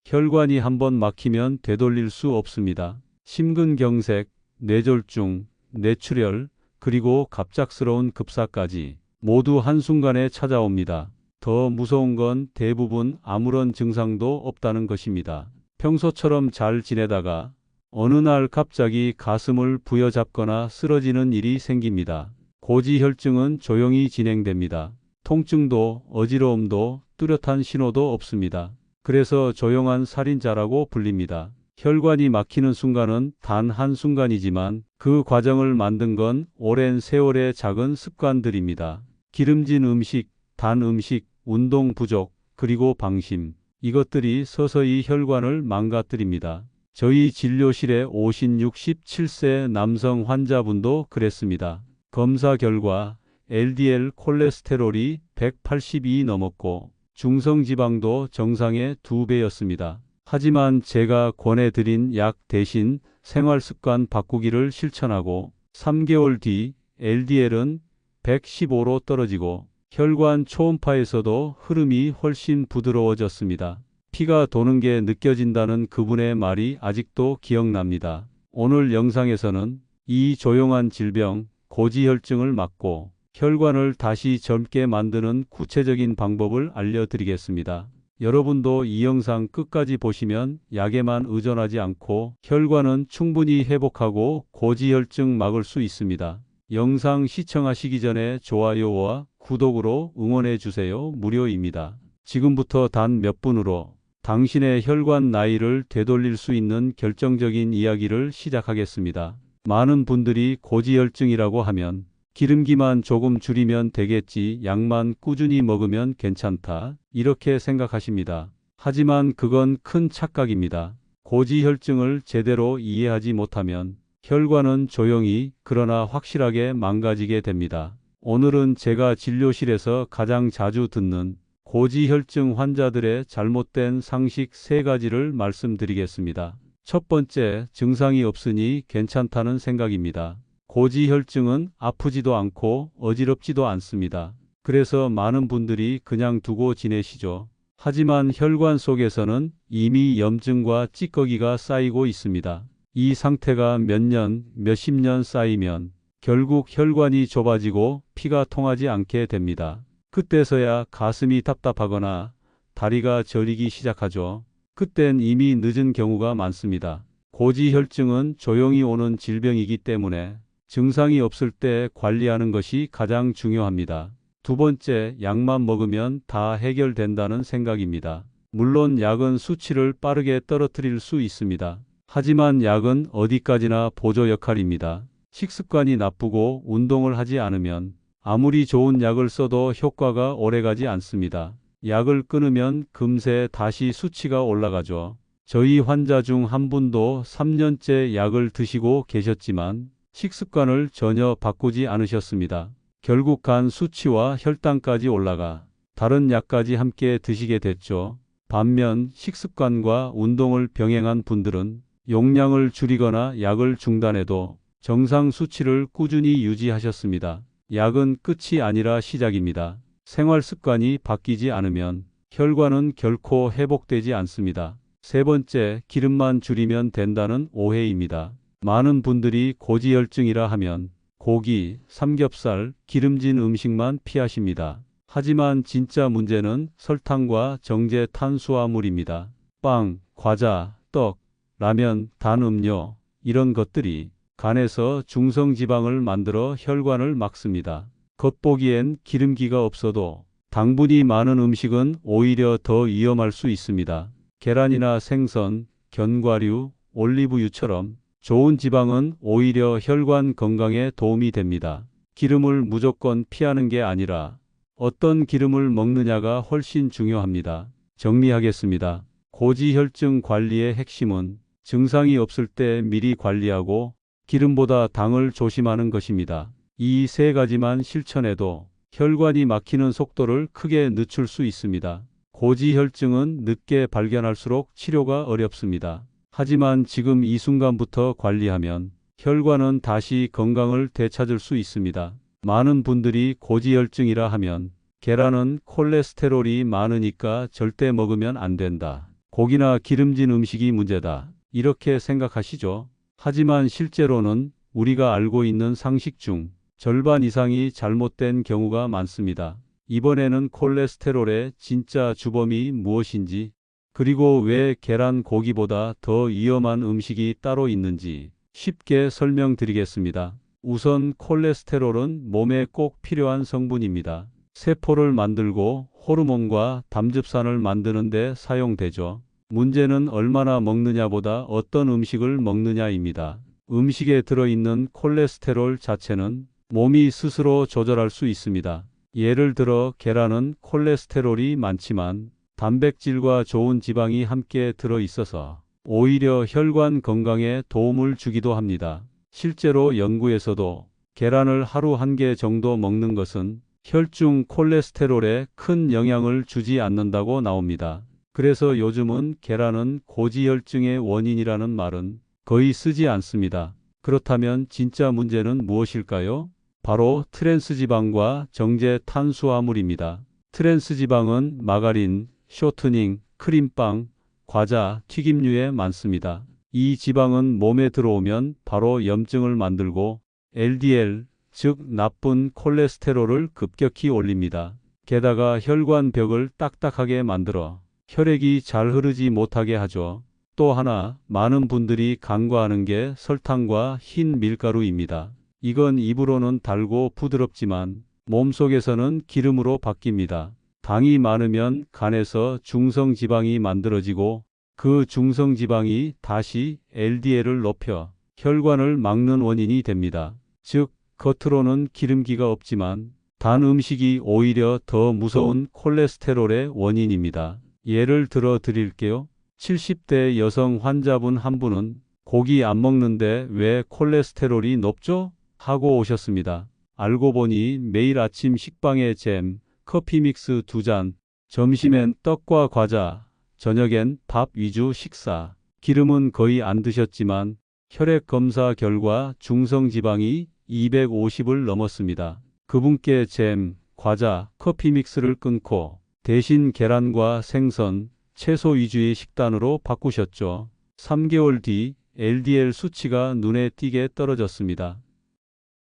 혈관이 한번 막히면 되돌릴 수 없습니다. 심근경색, 뇌졸중, 뇌출혈, 그리고 갑작스러운 급사까지 모두 한순간에 찾아옵니다. 더 무서운 건 대부분 아무런 증상도 없다는 것입니다. 평소처럼 잘 지내다가 어느 날 갑자기 가슴을 부여잡거나 쓰러지는 일이 생깁니다. 고지혈증은 조용히 진행됩니다. 통증도 어지러움도 뚜렷한 신호도 없습니다. 그래서 조용한 살인자라고 불립니다. 혈관이 막히는 순간은 단 한순간이지만 그 과정을 만든 건 오랜 세월의 작은 습관들입니다. 기름진 음식, 단 음식, 운동 부족, 그리고 방심. 이것들이 서서히 혈관을 망가뜨립니다. 저희 진료실에 오신 67세 남성 환자분도 그랬습니다. 검사 결과 LDL 콜레스테롤이 180이 넘었고 중성지방도 정상의 2배였습니다. 하지만 제가 권해드린 약 대신 생활습관 바꾸기를 실천하고 3개월 뒤 LDL은 115로 떨어지고 혈관 초음파에서도 흐름이 훨씬 부드러워졌습니다. 피가 도는 게 느껴진다는 그분의 말이 아직도 기억납니다. 오늘 영상에서는 이 조용한 질병, 고지혈증을 막고 혈관을 다시 젊게 만드는 구체적인 방법을 알려드리겠습니다. 여러분도 이 영상 끝까지 보시면 약에만 의존하지 않고 혈관은 충분히 회복하고 고지혈증 막을 수 있습니다. 영상 시청하시기 전에 좋아요와 구독으로 응원해 주세요. 무료입니다. 지금부터 단 몇 분으로 당신의 혈관 나이를 되돌릴 수 있는 결정적인 이야기를 시작하겠습니다. 많은 분들이 고지혈증이라고 하면 기름기만 조금 줄이면 되겠지, 약만 꾸준히 먹으면 괜찮다, 이렇게 생각하십니다. 하지만 그건 큰 착각입니다. 고지혈증을 제대로 이해하지 못하면 혈관은 조용히 그러나 확실하게 망가지게 됩니다. 오늘은 제가 진료실에서 가장 자주 듣는 고지혈증 환자들의 잘못된 상식 3가지를 말씀드리겠습니다. 첫 번째, 증상이 없으니 괜찮다는 생각입니다. 고지혈증은 아프지도 않고 어지럽지도 않습니다. 그래서 많은 분들이 그냥 두고 지내시죠. 하지만 혈관 속에서는 이미 염증과 찌꺼기가 쌓이고 있습니다. 이 상태가 몇 년, 몇십 년 쌓이면 결국 혈관이 좁아지고 피가 통하지 않게 됩니다. 그때서야 가슴이 답답하거나 다리가 저리기 시작하죠. 그땐 이미 늦은 경우가 많습니다. 고지혈증은 조용히 오는 질병이기 때문에 증상이 없을 때 관리하는 것이 가장 중요합니다. 두 번째, 약만 먹으면 다 해결된다는 생각입니다. 물론 약은 수치를 빠르게 떨어뜨릴 수 있습니다. 하지만 약은 어디까지나 보조 역할입니다. 식습관이 나쁘고 운동을 하지 않으면 아무리 좋은 약을 써도 효과가 오래가지 않습니다. 약을 끊으면 금세 다시 수치가 올라가죠. 저희 환자 중 한 분도 3년째 약을 드시고 계셨지만 식습관을 전혀 바꾸지 않으셨습니다. 결국 간 수치와 혈당까지 올라가 다른 약까지 함께 드시게 됐죠. 반면 식습관과 운동을 병행한 분들은 용량을 줄이거나 약을 중단해도 정상 수치를 꾸준히 유지하셨습니다. 약은 끝이 아니라 시작입니다. 생활 습관이 바뀌지 않으면 혈관은 결코 회복되지 않습니다. 세 번째, 기름만 줄이면 된다는 오해입니다. 많은 분들이 고지혈증이라 하면 고기, 삼겹살, 기름진 음식만 피하십니다. 하지만 진짜 문제는 설탕과 정제 탄수화물입니다. 빵, 과자, 떡, 라면, 단 음료, 이런 것들이 간에서 중성지방을 만들어 혈관을 막습니다. 겉보기엔 기름기가 없어도 당분이 많은 음식은 오히려 더 위험할 수 있습니다. 계란이나 생선, 견과류, 올리브유처럼 좋은 지방은 오히려 혈관 건강에 도움이 됩니다. 기름을 무조건 피하는 게 아니라 어떤 기름을 먹느냐가 훨씬 중요합니다. 정리하겠습니다. 고지혈증 관리의 핵심은 증상이 없을 때 미리 관리하고 기름보다 당을 조심하는 것입니다. 이 3가지만 실천해도 혈관이 막히는 속도를 크게 늦출 수 있습니다. 고지혈증은 늦게 발견할수록 치료가 어렵습니다. 하지만 지금 이 순간부터 관리하면 혈관은 다시 건강을 되찾을 수 있습니다. 많은 분들이 고지혈증이라 하면 계란은 콜레스테롤이 많으니까 절대 먹으면 안 된다, 고기나 기름진 음식이 문제다. 이렇게 생각하시죠? 하지만 실제로는 우리가 알고 있는 상식 중 절반 이상이 잘못된 경우가 많습니다. 이번에는 콜레스테롤의 진짜 주범이 무엇인지, 그리고 왜 계란 고기보다 더 위험한 음식이 따로 있는지 쉽게 설명드리겠습니다. 우선 콜레스테롤은 몸에 꼭 필요한 성분입니다. 세포를 만들고 호르몬과 담즙산을 만드는 데 사용되죠. 문제는 얼마나 먹느냐보다 어떤 음식을 먹느냐입니다. 음식에 들어있는 콜레스테롤 자체는 몸이 스스로 조절할 수 있습니다. 예를 들어 계란은 콜레스테롤이 많지만 단백질과 좋은 지방이 함께 들어있어서 오히려 혈관 건강에 도움을 주기도 합니다. 실제로 연구에서도 계란을 하루 1개 정도 먹는 것은 혈중 콜레스테롤에 큰 영향을 주지 않는다고 나옵니다. 그래서 요즘은 계란은 고지혈증의 원인이라는 말은 거의 쓰지 않습니다. 그렇다면 진짜 문제는 무엇일까요? 바로 트랜스지방과 정제 탄수화물입니다. 트랜스지방은 마가린, 쇼트닝, 크림빵, 과자, 튀김류에 많습니다. 이 지방은 몸에 들어오면 바로 염증을 만들고 LDL, 즉 나쁜 콜레스테롤을 급격히 올립니다. 게다가 혈관벽을 딱딱하게 만들어 혈액이 잘 흐르지 못하게 하죠. 또 하나, 많은 분들이 간과하는 게 설탕과 흰 밀가루입니다. 이건 입으로는 달고 부드럽지만 몸속에서는 기름으로 바뀝니다. 당이 많으면 간에서 중성지방이 만들어지고 그 중성지방이 다시 LDL을 높여 혈관을 막는 원인이 됩니다. 즉, 겉으로는 기름기가 없지만 단 음식이 오히려 더 무서운 콜레스테롤의 원인입니다. 예를 들어 드릴게요. 70대 여성 환자분 한 분은 고기 안 먹는데 왜 콜레스테롤이 높죠? 하고 오셨습니다. 알고 보니 매일 아침 식빵에 잼, 커피 믹스 2잔, 점심엔 떡과 과자, 저녁엔 밥 위주 식사, 기름은 거의 안 드셨지만 혈액 검사 결과 중성지방이 250을 넘었습니다. 그분께 잼, 과자, 커피 믹스를 끊고 대신 계란과 생선, 채소 위주의 식단으로 바꾸셨죠. 3개월 뒤 LDL 수치가 눈에 띄게 떨어졌습니다.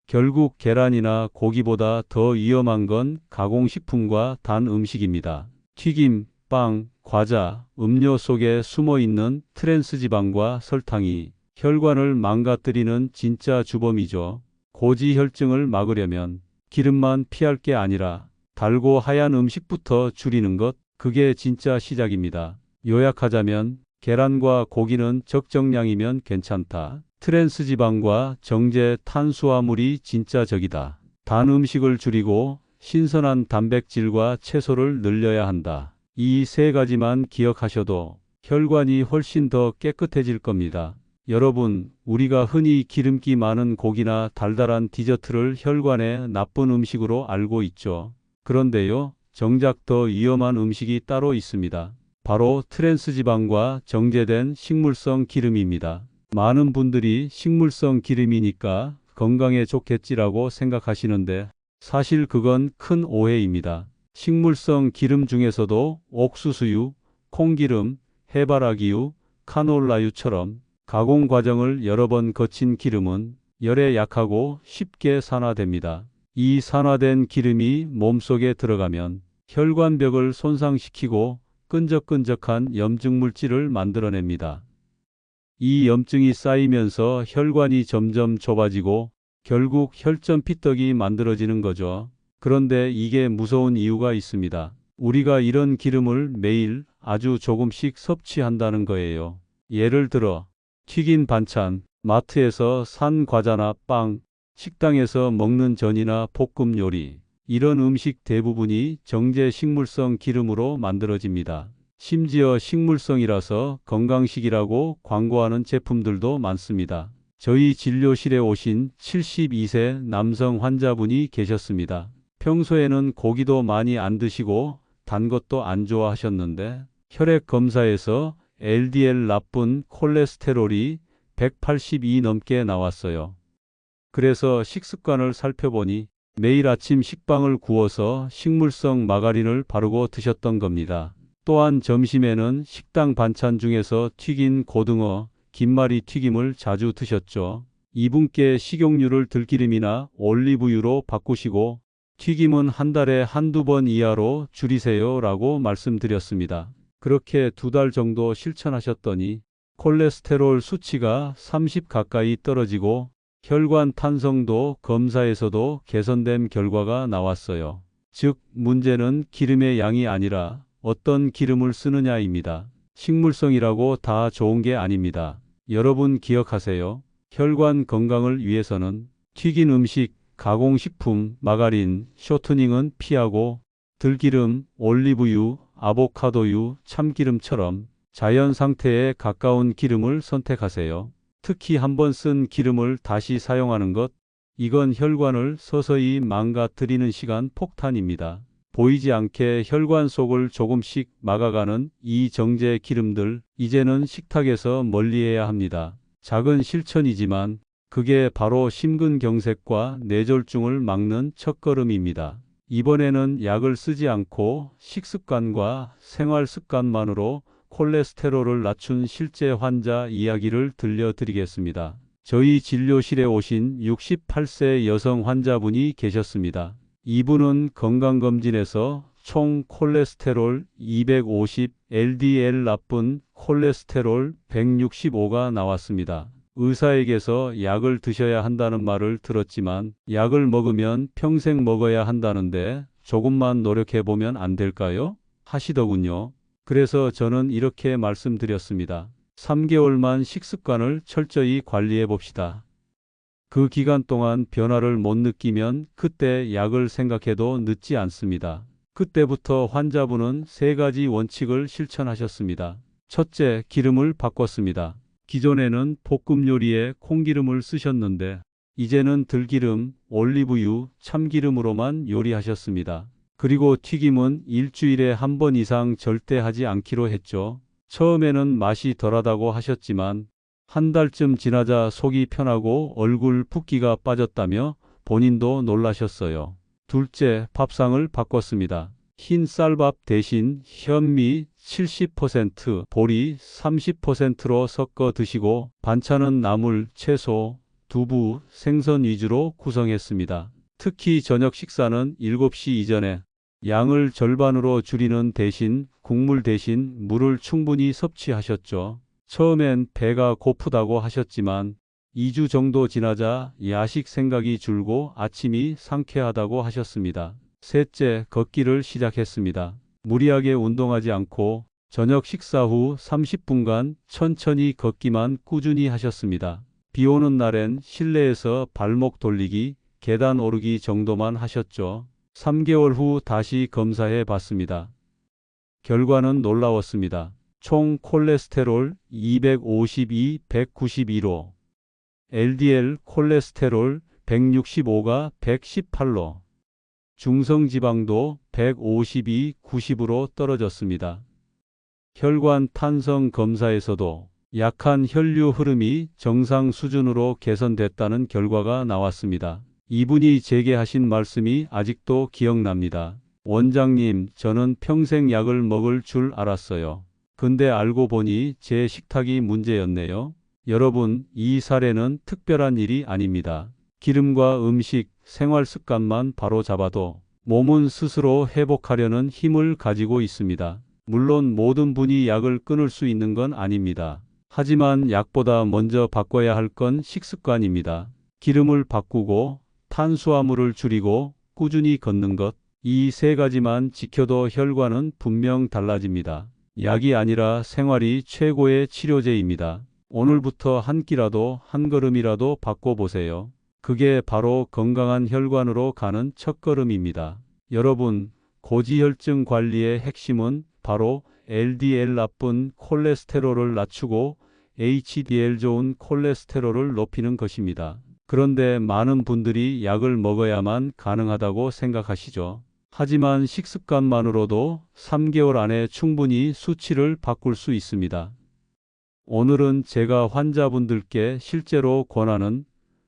결국 계란이나 고기보다 더 위험한 건 가공식품과 단 음식입니다. 튀김, 빵, 과자, 음료 속에 숨어있는 트랜스지방과 설탕이 혈관을 망가뜨리는 진짜 주범이죠. 고지혈증을 막으려면 기름만 피할 게 아니라 달고 하얀 음식부터 줄이는 것, 그게 진짜 시작입니다. 요약하자면 계란과 고기는 적정량이면 괜찮다. 트랜스지방과 정제 탄수화물이 진짜 적이다. 단 음식을 줄이고 신선한 단백질과 채소를 늘려야 한다. 이 세 가지만 기억하셔도 혈관이 훨씬 더 깨끗해질 겁니다. 여러분, 우리가 흔히 기름기 많은 고기나 달달한 디저트를 혈관에 나쁜 음식으로 알고 있죠. 그런데요, 정작 더 위험한 음식이 따로 있습니다. 바로 트랜스지방과 정제된 식물성 기름입니다. 많은 분들이 식물성 기름이니까 건강에 좋겠지라고 생각하시는데 사실 그건 큰 오해입니다. 식물성 기름 중에서도 옥수수유, 콩기름, 해바라기유, 카놀라유처럼 가공 과정을 여러 번 거친 기름은 열에 약하고 쉽게 산화됩니다. 이 산화된 기름이 몸속에 들어가면 혈관벽을 손상시키고 끈적끈적한 염증 물질을 만들어냅니다. 이 염증이 쌓이면서 혈관이 점점 좁아지고 결국 혈전 피떡이 만들어지는 거죠. 그런데 이게 무서운 이유가 있습니다. 우리가 이런 기름을 매일 아주 조금씩 섭취한다는 거예요. 예를 들어 튀긴 반찬, 마트에서 산 과자나 빵, 식당에서 먹는 전이나 볶음 요리, 이런 음식 대부분이 정제 식물성 기름으로 만들어집니다. 심지어 식물성이라서 건강식이라고 광고하는 제품들도 많습니다. 저희 진료실에 오신 72세 남성 환자분이 계셨습니다. 평소에는 고기도 많이 안 드시고 단 것도 안 좋아하셨는데 혈액 검사에서 LDL 나쁜 콜레스테롤이 182 넘게 나왔어요. 그래서 식습관을 살펴보니 매일 아침 식빵을 구워서 식물성 마가린을 바르고 드셨던 겁니다. 또한 점심에는 식당 반찬 중에서 튀긴 고등어, 김말이 튀김을 자주 드셨죠. 이분께 식용유를 들기름이나 올리브유로 바꾸시고 튀김은 한 달에 한두 번 이하로 줄이세요 라고 말씀드렸습니다. 그렇게 2달 정도 실천하셨더니 콜레스테롤 수치가 30 가까이 떨어지고 혈관 탄성도 검사에서도 개선된 결과가 나왔어요. 즉, 문제는 기름의 양이 아니라 어떤 기름을 쓰느냐입니다. 식물성이라고 다 좋은 게 아닙니다. 여러분 기억하세요. 혈관 건강을 위해서는 튀긴 음식, 가공식품, 마가린, 쇼트닝은 피하고 들기름, 올리브유, 아보카도유, 참기름처럼 자연 상태에 가까운 기름을 선택하세요. 특히 한번 쓴 기름을 다시 사용하는 것, 이건 혈관을 서서히 망가뜨리는 시간 폭탄입니다. 보이지 않게 혈관 속을 조금씩 막아가는 이 정제 기름들, 이제는 식탁에서 멀리해야 합니다. 작은 실천이지만 그게 바로 심근경색과 뇌졸중을 막는 첫걸음입니다. 이번에는 약을 쓰지 않고 식습관과 생활습관만으로 콜레스테롤을 낮춘 실제 환자 이야기를 들려드리겠습니다. 저희 진료실에 오신 68세 여성 환자분이 계셨습니다. 이분은 건강검진에서 총 콜레스테롤 250, LDL 나쁜 콜레스테롤 165가 나왔습니다. 의사에게서 약을 드셔야 한다는 말을 들었지만 약을 먹으면 평생 먹어야 한다는데 조금만 노력해보면 안 될까요? 하시더군요. 그래서 저는 이렇게 말씀드렸습니다. 3개월만 식습관을 철저히 관리해 봅시다. 그 기간 동안 변화를 못 느끼면 그때 약을 생각해도 늦지 않습니다. 그때부터 환자분은 3가지 원칙을 실천하셨습니다. 첫째, 기름을 바꿨습니다. 기존에는 볶음 요리에 콩기름을 쓰셨는데 이제는 들기름, 올리브유, 참기름으로만 요리하셨습니다. 그리고 튀김은 일주일에 한 번 이상 절대 하지 않기로 했죠. 처음에는 맛이 덜하다고 하셨지만 한 달쯤 지나자 속이 편하고 얼굴 붓기가 빠졌다며 본인도 놀라셨어요. 둘째, 밥상을 바꿨습니다. 흰 쌀밥 대신 현미 70%, 보리 30%로 섞어 드시고 반찬은 나물, 채소, 두부, 생선 위주로 구성했습니다. 특히 저녁 식사는 7시 이전에 양을 절반으로 줄이는 대신 국물 대신 물을 충분히 섭취하셨죠. 처음엔 배가 고프다고 하셨지만 2주 정도 지나자 야식 생각이 줄고 아침이 상쾌하다고 하셨습니다. 셋째, 걷기를 시작했습니다. 무리하게 운동하지 않고 저녁 식사 후 30분간 천천히 걷기만 꾸준히 하셨습니다. 비 오는 날엔 실내에서 발목 돌리기, 계단 오르기 정도만 하셨죠. 3개월 후 다시 검사해 봤습니다. 결과는 놀라웠습니다. 총 콜레스테롤 252, 192로, LDL 콜레스테롤 165가 118로, 중성지방도 152, 90으로 떨어졌습니다. 혈관 탄성 검사에서도 약한 혈류 흐름이 정상 수준으로 개선됐다는 결과가 나왔습니다. 이분이 제게 하신 말씀이 아직도 기억납니다. 원장님, 저는 평생 약을 먹을 줄 알았어요. 근데 알고 보니 제 식탁이 문제였네요. 여러분, 이 사례는 특별한 일이 아닙니다. 기름과 음식, 생활 습관만 바로 잡아도 몸은 스스로 회복하려는 힘을 가지고 있습니다. 물론 모든 분이 약을 끊을 수 있는 건 아닙니다. 하지만 약보다 먼저 바꿔야 할 건 식습관입니다. 기름을 바꾸고 탄수화물을 줄이고 꾸준히 걷는 것, 이 3가지만 지켜도 혈관은 분명 달라집니다. 약이 아니라 생활이 최고의 치료제입니다. 오늘부터 한 끼라도 한 걸음이라도 바꿔보세요. 그게 바로 건강한 혈관으로 가는 첫걸음입니다. 여러분, 고지혈증 관리의 핵심은 바로 LDL 나쁜 콜레스테롤을 낮추고 HDL 좋은 콜레스테롤을 높이는 것입니다. 그런데 많은 분들이 약을 먹어야만 가능하다고 생각하시죠. 하지만 식습관만으로도 3개월 안에 충분히 수치를 바꿀 수 있습니다. 오늘은 제가 환자분들께 실제로 권하는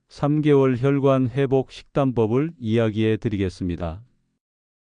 3개월 혈관 회복 식단법을 이야기해 드리겠습니다.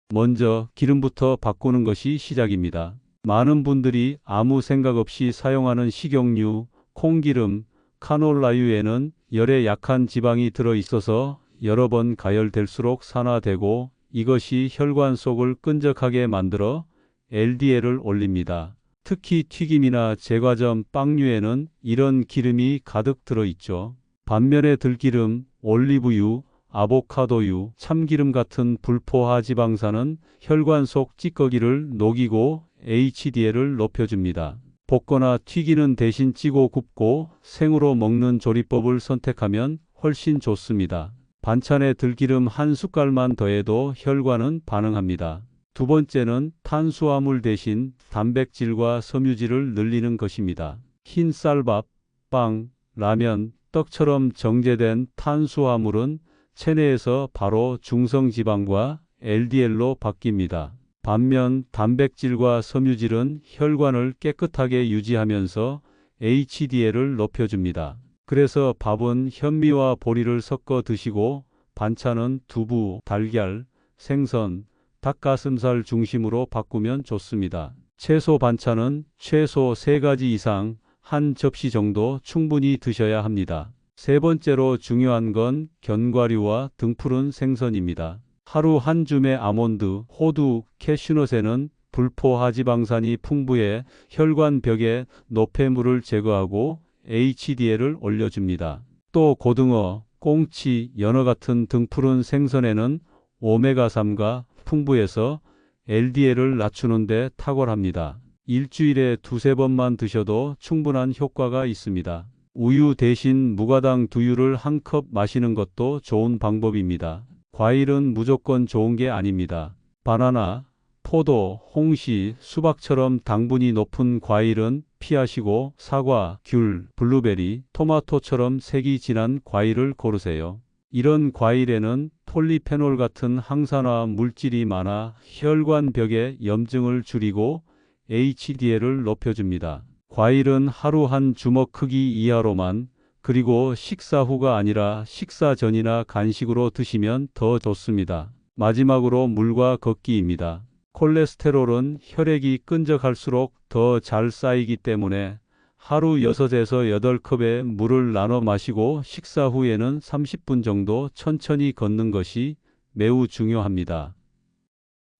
먼저 기름부터 바꾸는 것이 시작입니다. 많은 분들이 아무 생각 없이 사용하는 식용유, 콩기름, 카놀라유에는 열에 약한 지방이 들어있어서 여러 번 가열될수록 산화되고 이것이 혈관 속을 끈적하게 만들어 LDL을 올립니다. 특히 튀김이나 제과점, 빵류에는 이런 기름이 가득 들어있죠. 반면에 들기름, 올리브유, 아보카도유, 참기름 같은 불포화 지방산은 혈관 속 찌꺼기를 녹이고 HDL을 높여줍니다. 볶거나 튀기는 대신 찌고 굽고 생으로 먹는 조리법을 선택하면 훨씬 좋습니다. 반찬에 들기름 한 숟갈만 더해도 혈관은 반응합니다. 두 번째는 탄수화물 대신 단백질과 섬유질을 늘리는 것입니다. 흰 쌀밥, 빵, 라면, 떡처럼 정제된 탄수화물은 체내에서 바로 중성지방과 LDL로 바뀝니다. 반면 단백질과 섬유질은 혈관을 깨끗하게 유지하면서 HDL을 높여줍니다. 그래서 밥은 현미와 보리를 섞어 드시고 반찬은 두부, 달걀, 생선, 닭가슴살 중심으로 바꾸면 좋습니다. 채소 반찬은 최소 3가지 이상 한 접시 정도 충분히 드셔야 합니다. 세 번째로 중요한 건 견과류와 등푸른 생선입니다. 하루 한 줌의 아몬드, 호두, 캐슈넛에는 불포화 지방산이 풍부해 혈관 벽에 노폐물을 제거하고 HDL을 올려줍니다. 또 고등어, 꽁치, 연어 같은 등푸른 생선에는 오메가3가 풍부해서 LDL을 낮추는 데 탁월합니다. 일주일에 2~3번만 드셔도 충분한 효과가 있습니다. 우유 대신 무가당 두유를 한 컵 마시는 것도 좋은 방법입니다. 과일은 무조건 좋은 게 아닙니다. 바나나, 포도, 홍시, 수박처럼 당분이 높은 과일은 피하시고 사과, 귤, 블루베리, 토마토처럼 색이 진한 과일을 고르세요. 이런 과일에는 폴리페놀 같은 항산화 물질이 많아 혈관 벽의 염증을 줄이고 HDL을 높여줍니다. 과일은 하루 한 주먹 크기 이하로만, 그리고 식사 후가 아니라 식사 전이나 간식으로 드시면 더 좋습니다. 마지막으로 물과 걷기입니다. 콜레스테롤은 혈액이 끈적할수록 더 잘 쌓이기 때문에 하루 6에서 8컵의 물을 나눠 마시고 식사 후에는 30분 정도 천천히 걷는 것이 매우 중요합니다.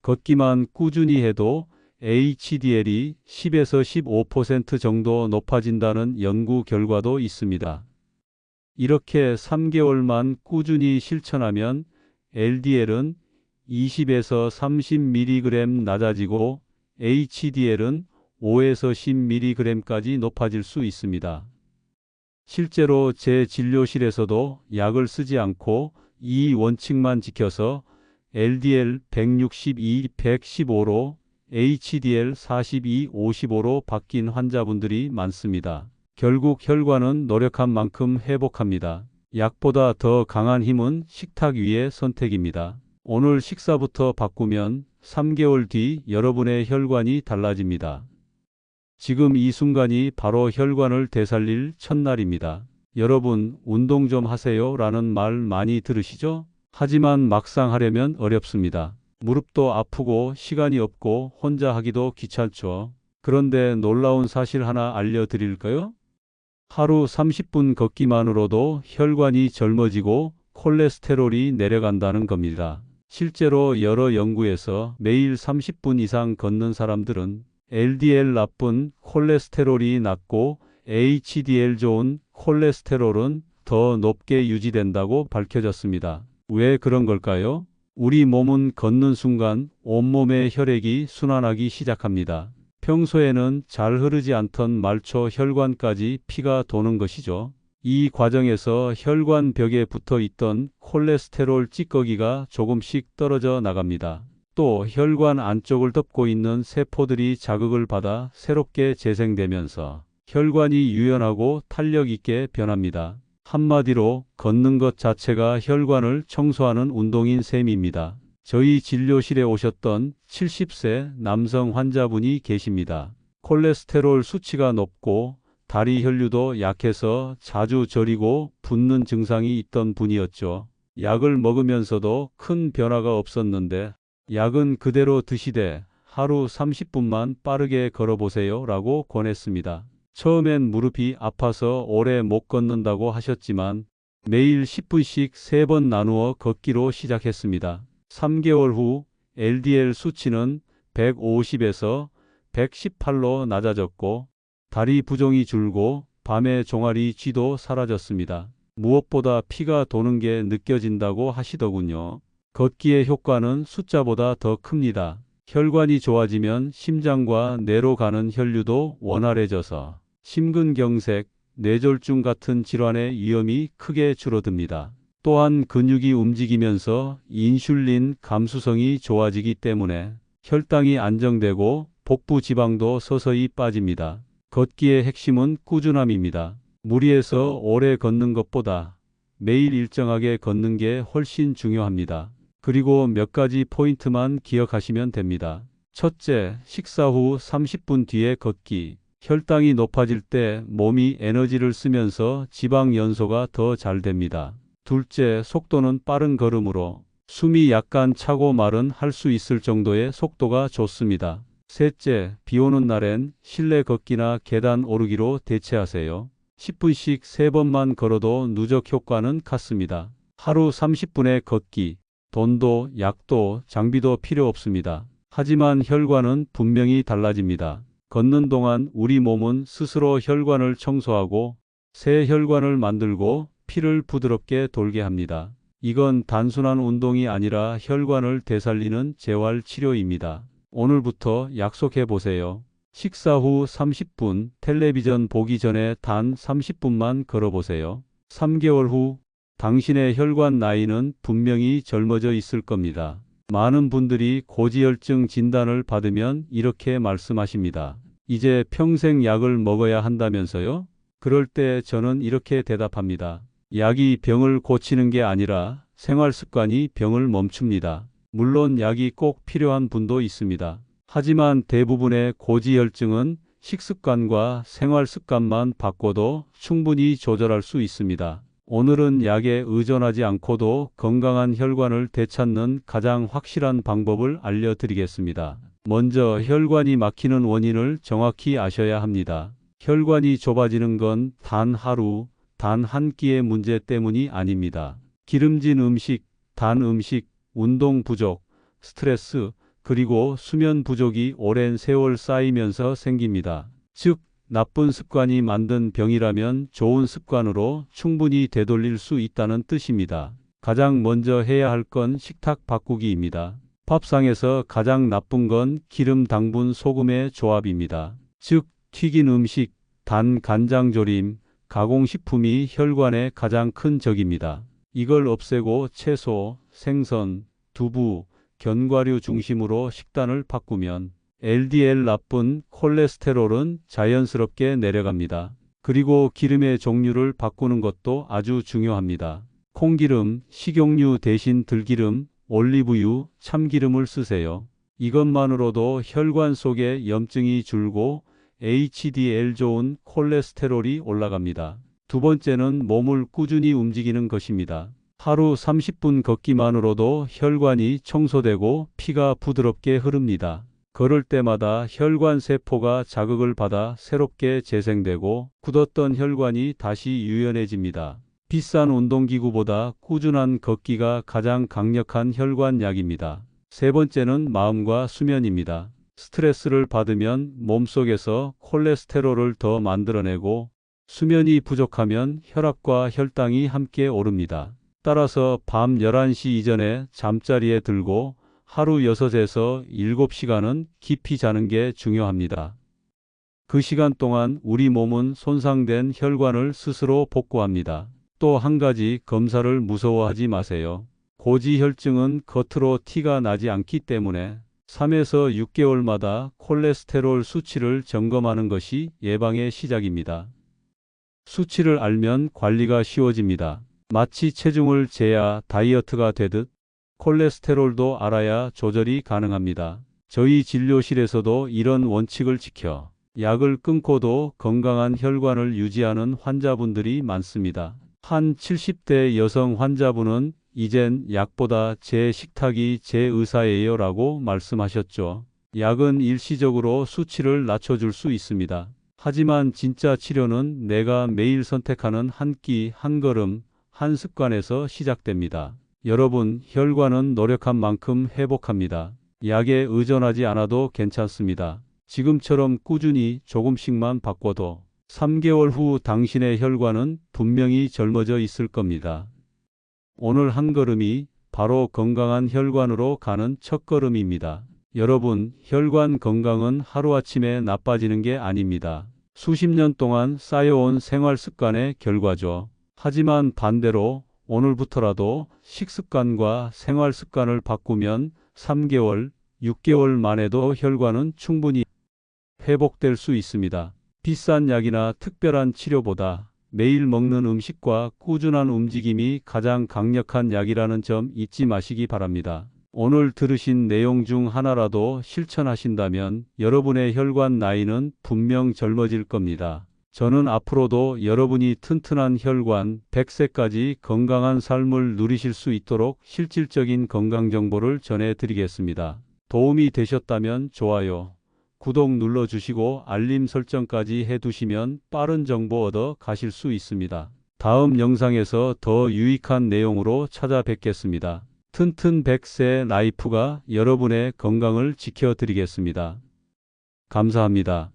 걷기만 꾸준히 해도 HDL이 10에서 15% 정도 높아진다는 연구 결과도 있습니다. 이렇게 3개월만 꾸준히 실천하면 LDL은 20에서 30mg 낮아지고 HDL은 5에서 10mg까지 높아질 수 있습니다. 실제로 제 진료실에서도 약을 쓰지 않고 이 원칙만 지켜서 LDL 162, 115로 HDL 42, 55로 바뀐 환자분들이 많습니다. 결국 혈관은 노력한 만큼 회복합니다. 약보다 더 강한 힘은 식탁 위의 선택입니다. 오늘 식사부터 바꾸면 3개월 뒤 여러분의 혈관이 달라집니다. 지금 이 순간이 바로 혈관을 되살릴 첫날입니다. 여러분, 운동 좀 하세요 라는 말 많이 들으시죠? 하지만 막상 하려면 어렵습니다. 무릎도 아프고 시간이 없고 혼자 하기도 귀찮죠. 그런데 놀라운 사실 하나 알려드릴까요? 하루 30분 걷기만으로도 혈관이 젊어지고 콜레스테롤이 내려간다는 겁니다. 실제로 여러 연구에서 매일 30분 이상 걷는 사람들은 LDL 나쁜 콜레스테롤이 낮고 HDL 좋은 콜레스테롤은 더 높게 유지된다고 밝혀졌습니다. 왜 그런 걸까요? 우리 몸은 걷는 순간 온몸의 혈액이 순환하기 시작합니다. 평소에는 잘 흐르지 않던 말초 혈관까지 피가 도는 것이죠. 이 과정에서 혈관 벽에 붙어 있던 콜레스테롤 찌꺼기가 조금씩 떨어져 나갑니다. 또 혈관 안쪽을 덮고 있는 세포들이 자극을 받아 새롭게 재생되면서 혈관이 유연하고 탄력 있게 변합니다. 한마디로 걷는 것 자체가 혈관을 청소하는 운동인 셈입니다. 저희 진료실에 오셨던 70세 남성 환자분이 계십니다. 콜레스테롤 수치가 높고 다리 혈류도 약해서 자주 저리고 붓는 증상이 있던 분이었죠. 약을 먹으면서도 큰 변화가 없었는데 약은 그대로 드시되 하루 30분만 빠르게 걸어보세요 라고 권했습니다. 처음엔 무릎이 아파서 오래 못 걷는다고 하셨지만 매일 10분씩 3번 나누어 걷기로 시작했습니다. 3개월 후 LDL 수치는 150에서 118로 낮아졌고 다리 부종이 줄고 밤에 종아리 쥐도 사라졌습니다. 무엇보다 피가 도는 게 느껴진다고 하시더군요. 걷기의 효과는 숫자보다 더 큽니다. 혈관이 좋아지면 심장과 뇌로 가는 혈류도 원활해져서 심근경색, 뇌졸중 같은 질환의 위험이 크게 줄어듭니다. 또한 근육이 움직이면서 인슐린 감수성이 좋아지기 때문에 혈당이 안정되고 복부 지방도 서서히 빠집니다. 걷기의 핵심은 꾸준함입니다. 무리해서 오래 걷는 것보다 매일 일정하게 걷는 게 훨씬 중요합니다. 그리고 몇 가지 포인트만 기억하시면 됩니다. 첫째, 식사 후 30분 뒤에 걷기. 혈당이 높아질 때 몸이 에너지를 쓰면서 지방 연소가 더 잘 됩니다. 둘째, 속도는 빠른 걸음으로 숨이 약간 차고 말은 할 수 있을 정도의 속도가 좋습니다. 셋째, 비 오는 날엔 실내 걷기나 계단 오르기로 대체하세요. 10분씩 3번만 걸어도 누적 효과는 같습니다. 하루 30분의 걷기, 돈도 약도 장비도 필요 없습니다. 하지만 혈관은 분명히 달라집니다. 걷는 동안 우리 몸은 스스로 혈관을 청소하고 새 혈관을 만들고 피를 부드럽게 돌게 합니다. 이건 단순한 운동이 아니라 혈관을 되살리는 재활 치료입니다. 오늘부터 약속해 보세요. 식사 후 30분, 텔레비전 보기 전에 단 30분만 걸어보세요. 3개월 후 당신의 혈관 나이는 분명히 젊어져 있을 겁니다. 많은 분들이 고지혈증 진단을 받으면 이렇게 말씀하십니다. 이제 평생 약을 먹어야 한다면서요? 그럴 때 저는 이렇게 대답합니다. 약이 병을 고치는 게 아니라 생활 습관이 병을 멈춥니다. 물론 약이 꼭 필요한 분도 있습니다. 하지만 대부분의 고지혈증은 식습관과 생활 습관만 바꿔도 충분히 조절할 수 있습니다. 오늘은 약에 의존하지 않고도 건강한 혈관을 되찾는 가장 확실한 방법을 알려드리겠습니다. 먼저 혈관이 막히는 원인을 정확히 아셔야 합니다. 혈관이 좁아지는 건 단 하루, 단 한 끼의 문제 때문이 아닙니다. 기름진 음식, 단 음식, 운동 부족, 스트레스, 그리고 수면 부족이 오랜 세월 쌓이면서 생깁니다. 즉, 나쁜 습관이 만든 병이라면 좋은 습관으로 충분히 되돌릴 수 있다는 뜻입니다. 가장 먼저 해야 할 건 식탁 바꾸기입니다. 밥상에서 가장 나쁜 건 기름, 당분, 소금의 조합입니다. 즉, 튀긴 음식, 단 간장조림, 가공식품이 혈관의 가장 큰 적입니다. 이걸 없애고 채소, 생선, 두부, 견과류 중심으로 식단을 바꾸면 LDL 나쁜 콜레스테롤은 자연스럽게 내려갑니다. 그리고 기름의 종류를 바꾸는 것도 아주 중요합니다. 콩기름, 식용유 대신 들기름, 올리브유, 참기름을 쓰세요. 이것만으로도 혈관 속에 염증이 줄고 HDL 좋은 콜레스테롤이 올라갑니다. 두 번째는 몸을 꾸준히 움직이는 것입니다. 하루 30분 걷기만으로도 혈관이 청소되고 피가 부드럽게 흐릅니다. 걸을 때마다 혈관 세포가 자극을 받아 새롭게 재생되고 굳었던 혈관이 다시 유연해집니다. 비싼 운동기구보다 꾸준한 걷기가 가장 강력한 혈관약입니다. 세 번째는 마음과 수면입니다. 스트레스를 받으면 몸속에서 콜레스테롤을 더 만들어내고 수면이 부족하면 혈압과 혈당이 함께 오릅니다. 따라서 밤 11시 이전에 잠자리에 들고 하루 6에서 7시간은 깊이 자는 게 중요합니다. 그 시간 동안 우리 몸은 손상된 혈관을 스스로 복구합니다. 또 한 가지, 검사를 무서워하지 마세요. 고지혈증은 겉으로 티가 나지 않기 때문에 3에서 6개월마다 콜레스테롤 수치를 점검하는 것이 예방의 시작입니다. 수치를 알면 관리가 쉬워집니다. 마치 체중을 재야 다이어트가 되듯 콜레스테롤도 알아야 조절이 가능합니다. 저희 진료실에서도 이런 원칙을 지켜 약을 끊고도 건강한 혈관을 유지하는 환자분들이 많습니다. 한 70대 여성 환자분은 이젠 약보다 제 식탁이 제 의사예요 라고 말씀하셨죠. 약은 일시적으로 수치를 낮춰줄 수 있습니다. 하지만 진짜 치료는 내가 매일 선택하는 한 끼, 한 걸음, 한 습관에서 시작됩니다. 여러분, 혈관은 노력한 만큼 회복합니다. 약에 의존하지 않아도 괜찮습니다. 지금처럼 꾸준히 조금씩만 바꿔도 3개월 후 당신의 혈관은 분명히 젊어져 있을 겁니다. 오늘 한 걸음이 바로 건강한 혈관으로 가는 첫걸음입니다. 여러분, 혈관 건강은 하루아침에 나빠지는 게 아닙니다. 수십 년 동안 쌓여온 생활 습관의 결과죠. 하지만 반대로 오늘부터라도 식습관과 생활 습관을 바꾸면 3개월, 6개월 만에도 혈관은 충분히 회복될 수 있습니다. 비싼 약이나 특별한 치료보다 매일 먹는 음식과 꾸준한 움직임이 가장 강력한 약이라는 점 잊지 마시기 바랍니다. 오늘 들으신 내용 중 하나라도 실천하신다면 여러분의 혈관 나이는 분명 젊어질 겁니다. 저는 앞으로도 여러분이 튼튼한 혈관, 100세까지 건강한 삶을 누리실 수 있도록 실질적인 건강 정보를 전해드리겠습니다. 도움이 되셨다면 좋아요, 구독 눌러주시고 알림 설정까지 해두시면 빠른 정보 얻어 가실 수 있습니다. 다음 영상에서 더 유익한 내용으로 찾아뵙겠습니다. 튼튼 100세 라이프가 여러분의 건강을 지켜드리겠습니다. 감사합니다.